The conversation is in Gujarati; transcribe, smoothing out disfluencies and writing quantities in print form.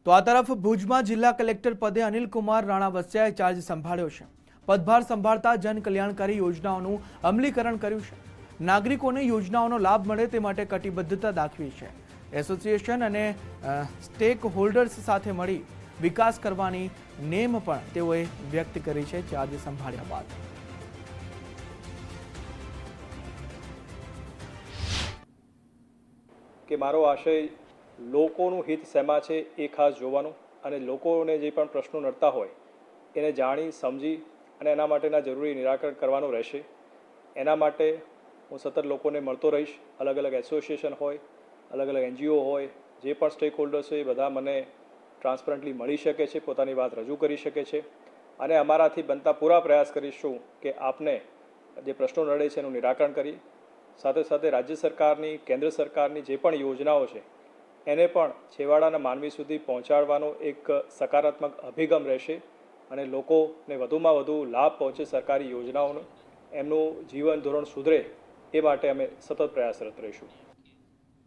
તો આ તરફ ભુજમાં જિલ્લા કલેક્ટર પદે અનિલ કુમાર રાણા વસ્યાએ ચાર્જ સંભાળ્યો છે। પદભાર સંભાળતા જનકલ્યાણકારી યોજનાઓનું અમલીકરણ કર્યું છે। નાગરિકોને યોજનાઓનો લાભ મળે તે માટે કટિબદ્ધતા દાખવી છે। એસોસિએશન અને સ્ટેક હોલ્ડર્સ સાથે મળી વિકાસ કરવાની નેમ પણ તેઓએ વ્યક્ત કરી છે ચાર્જ સંભાળ્યા બાદ। કે મારો આશય લોકોનું હિત શેમાં છે એ ખાસ જોવાનું અને લોકોને જે પણ પ્રશ્નો નડતા હોય એને જાણી સમજી અને એના માટેના જરૂરી નિરાકરણ કરવાનું રહેશે। એના માટે હું સતત લોકોને મળતો રહીશ। અલગ અલગ એસોસિએશન હોય, અલગ અલગ NGO હોય, જે પણ સ્ટેક હોલ્ડર્સ હોય એ બધા મને ટ્રાન્સપરન્ટલી મળી શકે છે, પોતાની વાત રજૂ કરી શકે છે અને અમારાથી બનતા પૂરા પ્રયાસ કરીશું કે આપને જે પ્રશ્નો નડે છે એનું નિરાકરણ કરી સાથે સાથે રાજ્ય સરકારની, કેન્દ્ર સરકારની જે પણ યોજનાઓ છે એને પણ છેવાડાના માનવી સુધી પહોંચાડવાનો એક સકારાત્મક અભિગમ રહેશે અને લોકોને વધુમાં વધુ લાભ પહોંચે સરકારી યોજનાઓનો, એમનું જીવન ધોરણ સુધરે એ માટે અમે સતત પ્રયાસરત રહીશું।